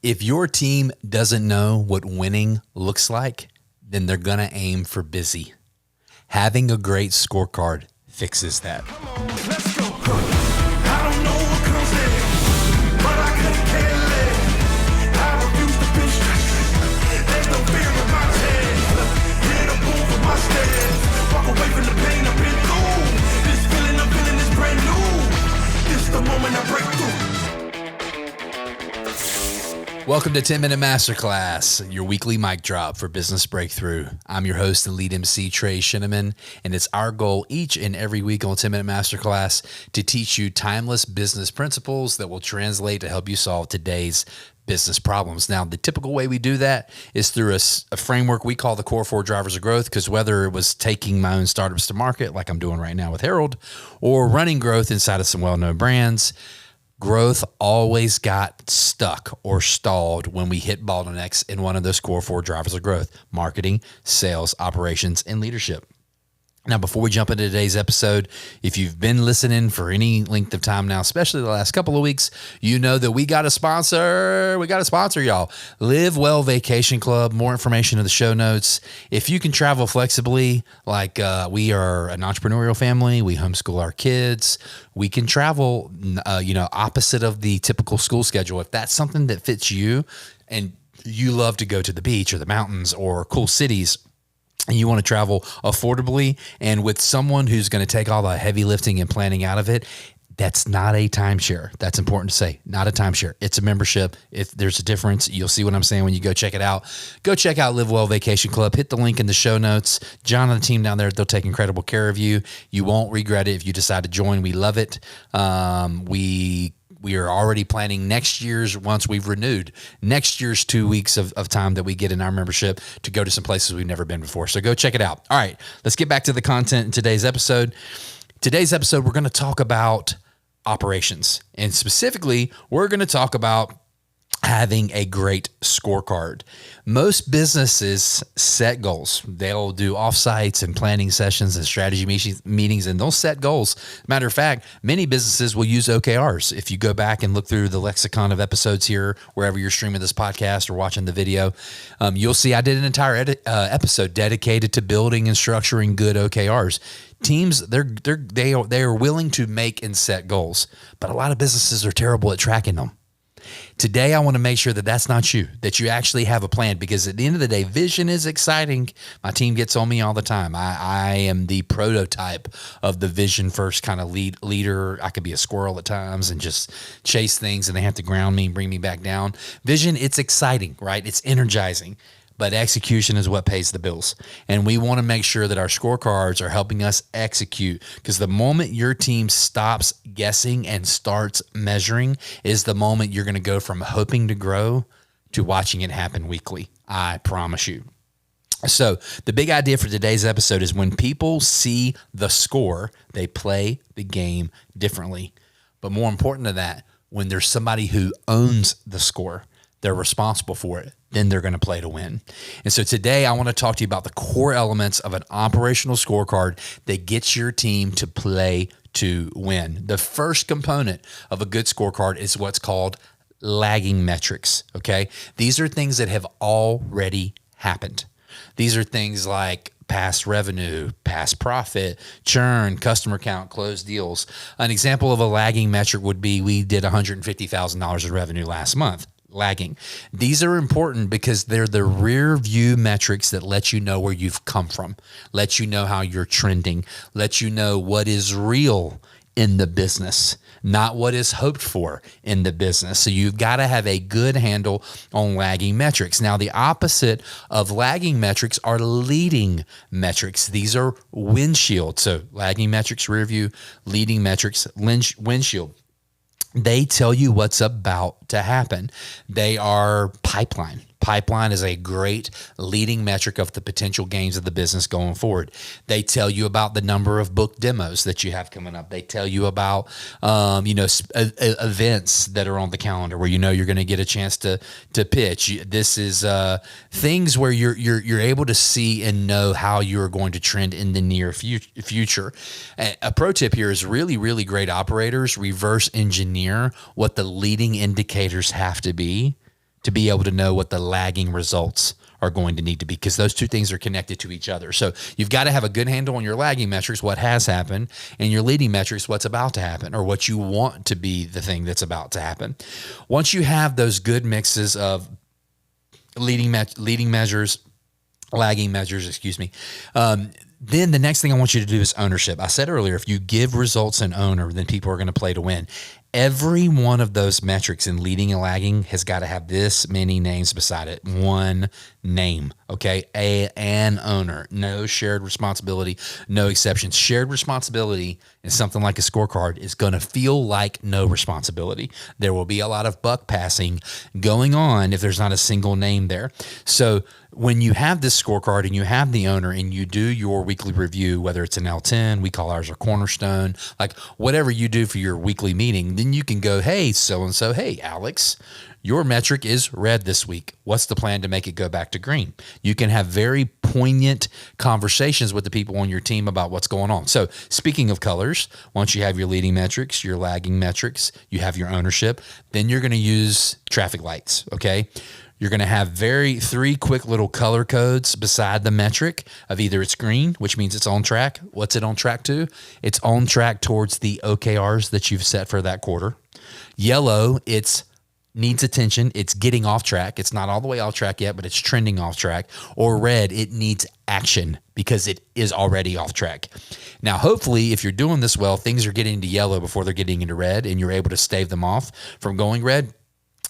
If your team doesn't know what winning looks like, then they're going to aim for busy. Having a great scorecard fixes that. Come on, let's go. I don't know what comes next, but I couldn't care less. I refuse to be stressed. There's no fear in my chest. Hear the boom from my stairs. Walk away from the pain I've been through. This feeling I'm feeling is brand new. This the moment I break through. Welcome to 10-Minute Masterclass, your weekly mic drop for business breakthrough. I'm your host and lead MC, Trey Sheneman, and it's our goal each and every week on 10-Minute Masterclass to teach you timeless business principles that will translate to help you solve today's business problems. Now, the typical way we do that is through a framework we call the core 4 drivers of growth, because whether it was taking my own startups to market, like I'm doing right now with Harold, or running growth inside of some well-known brands, growth always got stuck or stalled when we hit bottlenecks in one of those core 4 drivers of growth: marketing, sales, operations, and leadership. Now, before we jump into today's episode, if you've been listening for any length of time now, especially the last couple of weeks, you know that we got a sponsor. We got a sponsor, y'all. LiveWell Vacation Club. More information in the show notes. If you can travel flexibly, like we are an entrepreneurial family, we homeschool our kids, we can travel, opposite of the typical school schedule. If that's something that fits you and you love to go to the beach or the mountains or cool cities, and you want to travel affordably and with someone who's going to take all the heavy lifting and planning out of it, that's not a timeshare. That's important to say. Not a timeshare. It's a membership. If there's a difference, you'll see what I'm saying when you go check it out. Go check out LiveWell Vacation Club. Hit the link in the show notes. John and the team down there, they'll take incredible care of you. You won't regret it if you decide to join. We love it. We are already planning next year's, once we've renewed, next year's 2 weeks of time that we get in our membership to go to some places we've never been before. So go check it out. All right, let's get back to the content in today's episode. Today's episode, we're going to talk about operations. And specifically, we're going to talk about having a great scorecard. Most businesses set goals. They'll do offsites and planning sessions and strategy meetings, and they'll set goals. Matter of fact, many businesses will use OKRs. If you go back and look through the lexicon of episodes here, wherever you're streaming this podcast or watching the video, you'll see I did an entire episode dedicated to building and structuring good OKRs. Teams, they are willing to make and set goals, but a lot of businesses are terrible at tracking them. Today, I want to make sure that that's not you, that you actually have a plan, because at the end of the day, vision is exciting. My team gets on me all the time. I am the prototype of the vision first kind of leader. I could be a squirrel at times and just chase things, and they have to ground me and bring me back down. Vision, it's exciting, right? It's energizing. But execution is what pays the bills. And we want to make sure that our scorecards are helping us execute, because the moment your team stops guessing and starts measuring is the moment you're going to go from hoping to grow to watching it happen weekly. I promise you. So the big idea for today's episode is when people see the score, they play the game differently. But more important than that, when there's somebody who owns the score, they're responsible for it, then they're going to play to win. And so today I want to talk to you about the core elements of an operational scorecard that gets your team to play to win. The first component of a good scorecard is what's called lagging metrics, okay? These are things that have already happened. These are things like past revenue, past profit, churn, customer count, closed deals. An example of a lagging metric would be we did $150,000 in revenue last month. Lagging. These are important because they're the rear view metrics that let you know where you've come from, let you know how you're trending, let you know what is real in the business, not what is hoped for in the business. So you've got to have a good handle on lagging metrics. Now, the opposite of lagging metrics are leading metrics. These are windshield. So lagging metrics, rear view, leading metrics, windshield. They tell you what's about to happen. They are pipeline. Pipeline is a great leading metric of the potential gains of the business going forward. They tell you about the number of booked demos that you have coming up. They tell you about, events that are on the calendar where you know you're going to get a chance to pitch. This is things where you're able to see and know how you're going to trend in the near future. A pro tip here is really, really great operators reverse engineer what the leading indicators have to be to be able to know what the lagging results are going to need to be, because those two things are connected to each other. So you've got to have a good handle on your lagging metrics, what has happened, and your leading metrics, what's about to happen, or what you want to be the thing that's about to happen. Once you have those good mixes of leading measures, lagging measures, then the next thing I want you to do is ownership. I said earlier, if you give results and owner, then people are going to play to win. Every one of those metrics in leading and lagging has got to have this many names beside it. One name, okay? An owner. No shared responsibility, no exceptions. Shared responsibility in something like a scorecard is going to feel like no responsibility. There will be a lot of buck passing going on if there's not a single name there. So when you have this scorecard and you have the owner and you do your weekly review, whether it's an L10, we call ours a cornerstone, like whatever you do for your weekly meeting, then you can go, hey, so-and-so, hey, Alex, your metric is red this week. What's the plan to make it go back to green? You can have very poignant conversations with the people on your team about what's going on. So speaking of colors, once you have your leading metrics, your lagging metrics, you have your ownership, then you're going to use traffic lights, okay? You're going to have three quick little color codes beside the metric of either it's green, which means it's on track. What's it on track to? It's on track towards the OKRs that you've set for that quarter. Yellow, it's needs attention. It's getting off track. It's not all the way off track yet, but it's trending off track. Or red, it needs action because it is already off track. Now, hopefully, if you're doing this well, things are getting into yellow before they're getting into red, and you're able to stave them off from going red.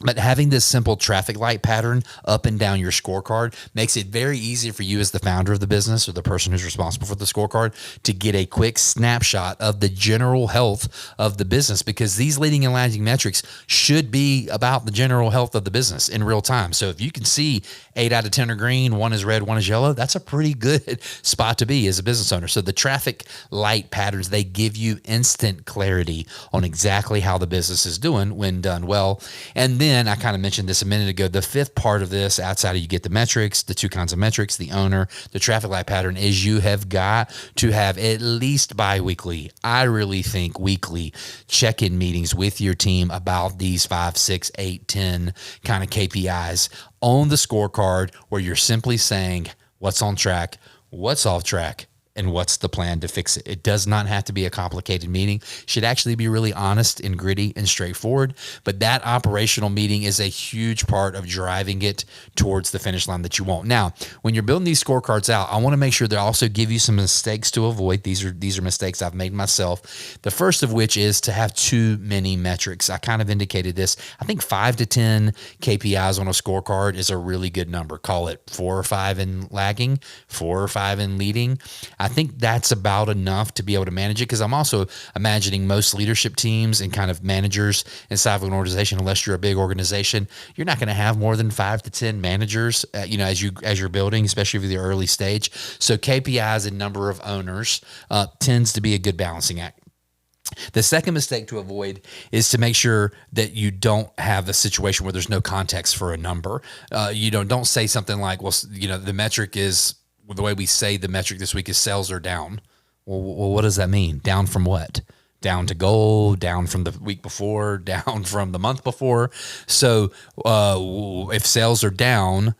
But having this simple traffic light pattern up and down your scorecard makes it very easy for you as the founder of the business or the person who's responsible for the scorecard to get a quick snapshot of the general health of the business, because these leading and lagging metrics should be about the general health of the business in real time. So if you can see 8 out of 10 are green, 1 is red, 1 is yellow, that's a pretty good spot to be as a business owner. So the traffic light patterns, they give you instant clarity on exactly how the business is doing when done well. And then I kind of mentioned this a minute ago. The fifth part of this, outside of you get the metrics, the two kinds of metrics, the owner, the traffic light pattern, is you have got to have at least bi-weekly, I really think weekly, check-in meetings with your team about these 5, 6, 8, 10 kind of KPIs on the scorecard, where you're simply saying what's on track, what's off track, and what's the plan to fix it. It does not have to be a complicated meeting. It should actually be really honest and gritty and straightforward. But that operational meeting is a huge part of driving it towards the finish line that you want. Now, when you're building these scorecards out, I want to make sure they also give you some mistakes to avoid. These are mistakes I've made myself. The first of which is to have too many metrics. I kind of indicated this. I think 5 to 10 KPIs on a scorecard is a really good number. Call it 4 or 5 in lagging, 4 or 5 in leading. I think that's about enough to be able to manage it, because I'm also imagining most leadership teams and kind of managers inside of an organization, unless you're a big organization, you're not going to have more than 5 to 10 managers, as you're building, especially for the early stage. So KPIs and number of owners tends to be a good balancing act. The second mistake to avoid is to make sure that you don't have a situation where there's no context for a number. Don't say something like, well, the metric is, the way we say the metric this week is sales are down. Well, what does that mean? Down from what? Down to goal, down from the week before, down from the month before. So if sales are down,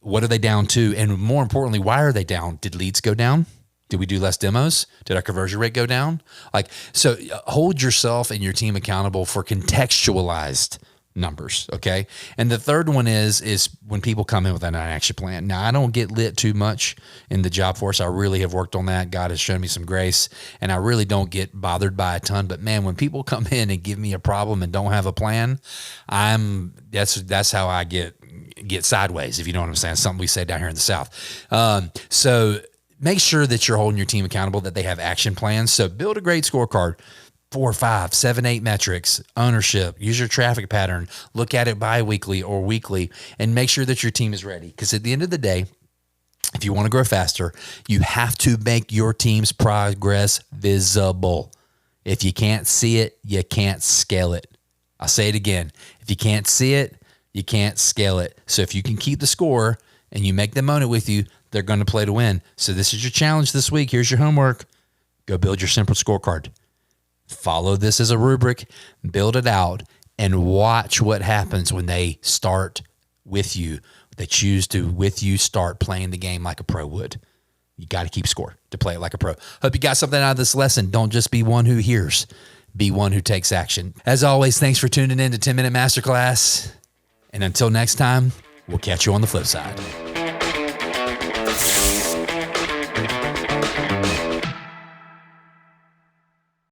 what are they down to? And more importantly, why are they down? Did leads go down? Did we do less demos? Did our conversion rate go down? So hold yourself and your team accountable for contextualized numbers, okay? And the third one is when people come in with an action plan. Now, I don't get lit too much in the job force. I really have worked on that. God has shown me some grace, and I really don't get bothered by a ton. But man, when people come in and give me a problem and don't have a plan, that's how I get sideways, if you know what I'm saying. Something we say down here in the South. So make sure that you're holding your team accountable, that they have action plans. So build a great scorecard. 4, 5, 7, 8 metrics, ownership, use your traffic pattern, look at it bi-weekly or weekly, and make sure that your team is ready. Because at the end of the day, if you want to grow faster, you have to make your team's progress visible. If you can't see it, you can't scale it. I'll say it again. If you can't see it, you can't scale it. So if you can keep the score and you make them own it with you, they're going to play to win. So this is your challenge this week. Here's your homework. Go build your simple scorecard. Follow this as a rubric, build it out, and watch what happens when they start with you. They choose to, with you, start playing the game like a pro would. You got to keep score to play it like a pro. Hope you got something out of this lesson. Don't just be one who hears. Be one who takes action. As always, thanks for tuning in to 10 Minute Masterclass. And until next time, we'll catch you on the flip side.